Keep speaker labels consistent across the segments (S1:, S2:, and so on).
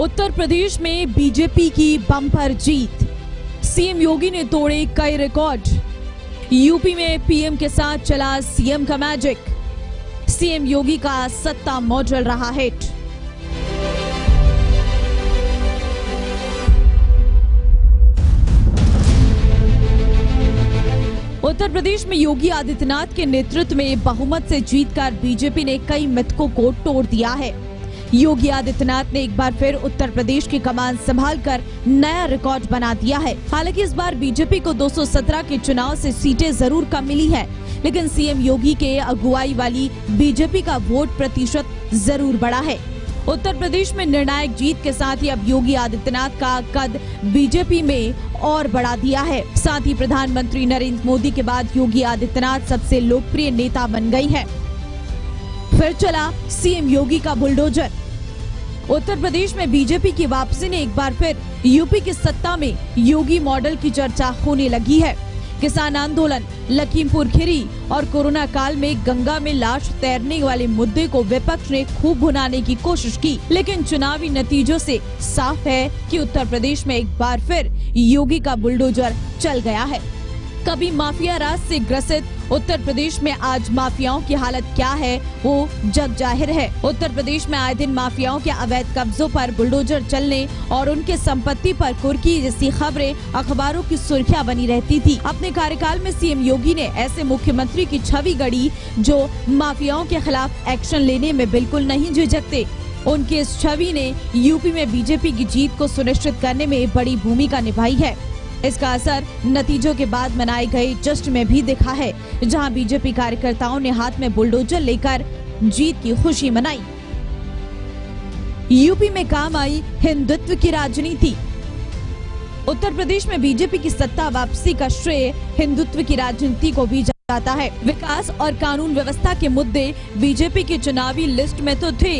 S1: उत्तर प्रदेश में बीजेपी की बम्पर जीत, सीएम योगी ने तोड़े कई रिकॉर्ड। यूपी में पीएम के साथ चला सीएम का मैजिक, सीएम योगी का सत्ता मॉडल रहा हिट। उत्तर प्रदेश में योगी आदित्यनाथ के नेतृत्व में बहुमत से जीतकर बीजेपी ने कई मिथकों को तोड़ दिया है। योगी आदित्यनाथ ने एक बार फिर उत्तर प्रदेश की कमान संभालकर नया रिकॉर्ड बना दिया है। हालांकि इस बार बीजेपी को 217 के चुनाव से सीटें जरूर कम मिली है, लेकिन सीएम योगी के अगुवाई वाली बीजेपी का वोट प्रतिशत जरूर बढ़ा है। उत्तर प्रदेश में निर्णायक जीत के साथ ही अब योगी आदित्यनाथ का कद बीजेपी में और बढ़ा दिया है। साथ ही प्रधानमंत्री नरेंद्र मोदी के बाद योगी आदित्यनाथ सबसे लोकप्रिय नेता बन गई है। फिर चला सीएम योगी का बुलडोजर। उत्तर प्रदेश में बीजेपी की वापसी ने एक बार फिर यूपी की सत्ता में योगी मॉडल की चर्चा होने लगी है। किसान आंदोलन, लखीमपुर खीरी और कोरोना काल में गंगा में लाश तैरने वाले मुद्दे को विपक्ष ने खूब भुनाने की कोशिश की, लेकिन चुनावी नतीजों से साफ है कि उत्तर प्रदेश में एक बार फिर योगी का बुलडोजर चल गया है। कभी माफिया राज से ग्रसित उत्तर प्रदेश में आज माफियाओं की हालत क्या है वो जग जाहिर है। उत्तर प्रदेश में आए दिन माफियाओं के अवैध कब्जों पर बुलडोजर चलने और उनके संपत्ति पर कुर्की जैसी खबरें अखबारों की सुर्खियां बनी रहती थी। अपने कार्यकाल में सीएम योगी ने ऐसे मुख्यमंत्री की छवि गढ़ी जो माफियाओं के खिलाफ एक्शन लेने में बिल्कुल नहीं झिझकते। उनकी इस छवि ने यूपी में बीजेपी की जीत को सुनिश्चित करने में बड़ी भूमिका निभाई है। इसका असर नतीजों के बाद मनाए गए जश्न में भी दिखा है, जहां बीजेपी कार्यकर्ताओं ने हाथ में बुलडोजर लेकर जीत की खुशी मनाई। यूपी में काम आई हिंदुत्व की राजनीति। उत्तर प्रदेश में बीजेपी की सत्ता वापसी का श्रेय हिंदुत्व की राजनीति को भी जाता है। विकास और कानून व्यवस्था के मुद्दे बीजेपी की चुनावी लिस्ट में तो थे,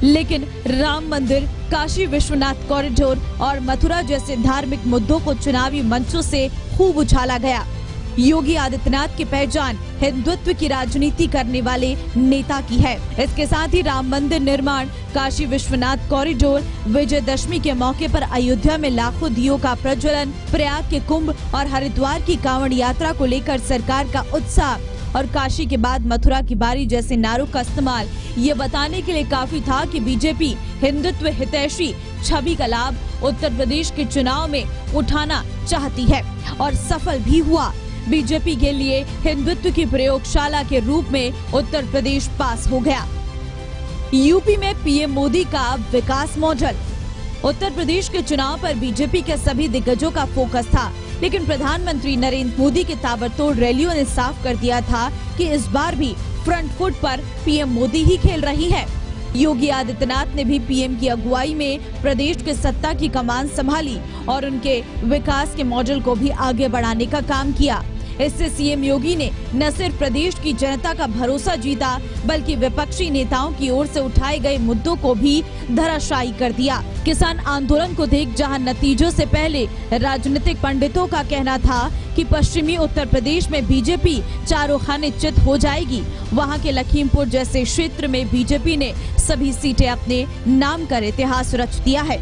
S1: लेकिन राम मंदिर, काशी विश्वनाथ कॉरिडोर और मथुरा जैसे धार्मिक मुद्दों को चुनावी मंचों से खूब उछाला गया। योगी आदित्यनाथ की पहचान हिंदुत्व की राजनीति करने वाले नेता की है। इसके साथ ही राम मंदिर निर्माण, काशी विश्वनाथ कॉरिडोर, विजयदशमी के मौके पर अयोध्या में लाखों दियों का प्रज्वलन, प्रयाग के कुंभ और हरिद्वार की कांवड़ यात्रा को लेकर सरकार का उत्साह और काशी के बाद मथुरा की बारी जैसे नारों का इस्तेमाल ये बताने के लिए काफी था कि बीजेपी हिंदुत्व हितैषी छवि का लाभ उत्तर प्रदेश के चुनाव में उठाना चाहती है और सफल भी हुआ। बीजेपी के लिए हिंदुत्व की प्रयोगशाला के रूप में उत्तर प्रदेश पास हो गया। यूपी में पीएम मोदी का विकास मॉडल। उत्तर प्रदेश के चुनाव पर बीजेपी के सभी दिग्गजों का फोकस था, लेकिन प्रधानमंत्री नरेंद्र मोदी के ताबड़तोड़ रैलियों ने साफ कर दिया था कि इस बार भी फ्रंट फुट पर पीएम मोदी ही खेल रही है। योगी आदित्यनाथ ने भी पीएम की अगुवाई में प्रदेश के सत्ता की कमान संभाली और उनके विकास के मॉडल को भी आगे बढ़ाने का काम किया। इससे सीएम योगी ने न सिर्फ प्रदेश की जनता का भरोसा जीता, बल्कि विपक्षी नेताओं की ओर से उठाए गए मुद्दों को भी धराशायी कर दिया। किसान आंदोलन को देख जहां नतीजों से पहले राजनीतिक पंडितों का कहना था कि पश्चिमी उत्तर प्रदेश में बीजेपी चारों खाने चित हो जाएगी, वहां के लखीमपुर जैसे क्षेत्र में बीजेपी ने सभी सीटें अपने नाम कर इतिहास रच दिया है।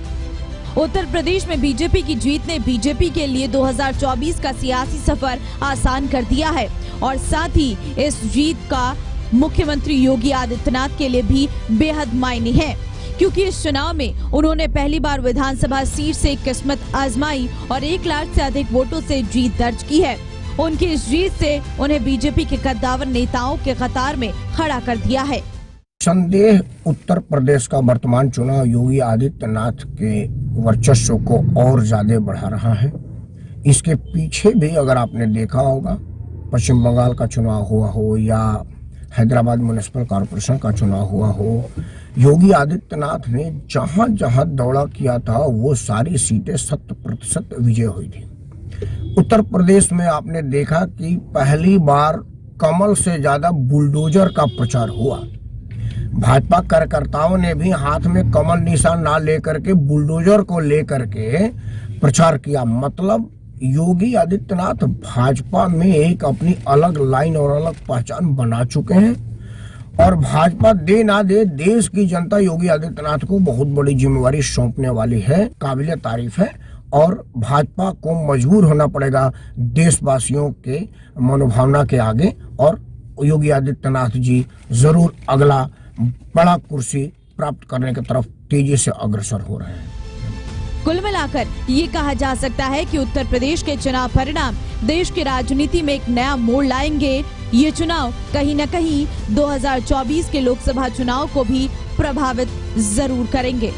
S1: उत्तर प्रदेश में बीजेपी की जीत ने बीजेपी के लिए 2024 का सियासी सफर आसान कर दिया है और साथ ही इस जीत का मुख्यमंत्री योगी आदित्यनाथ के लिए भी बेहद मायने है, क्योंकि इस चुनाव में उन्होंने पहली बार विधानसभा सीट से किस्मत आजमाई और 1 लाख से अधिक वोटों से जीत दर्ज की है। उनकी इस जीत से उन्हें बीजेपी के कद्दावर नेताओं के कतार में खड़ा कर दिया है।
S2: संदेह उत्तर प्रदेश का वर्तमान चुनाव योगी आदित्यनाथ के वर्चस्व को और ज्यादा बढ़ा रहा है। इसके पीछे भी अगर आपने देखा होगा, पश्चिम बंगाल का चुनाव हुआ हो या हैदराबाद म्युनिसिपल कॉर्पोरेशन का चुनाव हुआ हो, योगी आदित्यनाथ ने जहां जहां दौड़ा किया था वो सारी सीटें 100% विजय हुई थी। उत्तर प्रदेश में आपने देखा कि पहली बार कमल से ज्यादा बुलडोजर का प्रचार हुआ। भाजपा कार्यकर्ताओं ने भी हाथ में कमल निशान ना लेकर के बुलडोजर को लेकर के प्रचार किया। मतलब योगी आदित्यनाथ भाजपा में एक अपनी अलग लाइन और अलग पहचान बना चुके हैं और भाजपा दे ना दे, देश की जनता योगी आदित्यनाथ को बहुत बड़ी जिम्मेवारी सौंपने वाली है, काबिले तारीफ है। और भाजपा को मजबूर होना पड़ेगा देशवासियों के मनोभावना के आगे, और योगी आदित्यनाथ जी जरूर अगला बड़ा कुर्सी प्राप्त करने की तरफ तेजी से अग्रसर हो रहे हैं।
S1: कुल मिलाकर ये कहा जा सकता है कि उत्तर प्रदेश के चुनाव परिणाम देश की राजनीति में एक नया मोड़ लाएंगे। ये चुनाव कहीं न कहीं 2024 के लोकसभा चुनाव को भी प्रभावित जरूर करेंगे।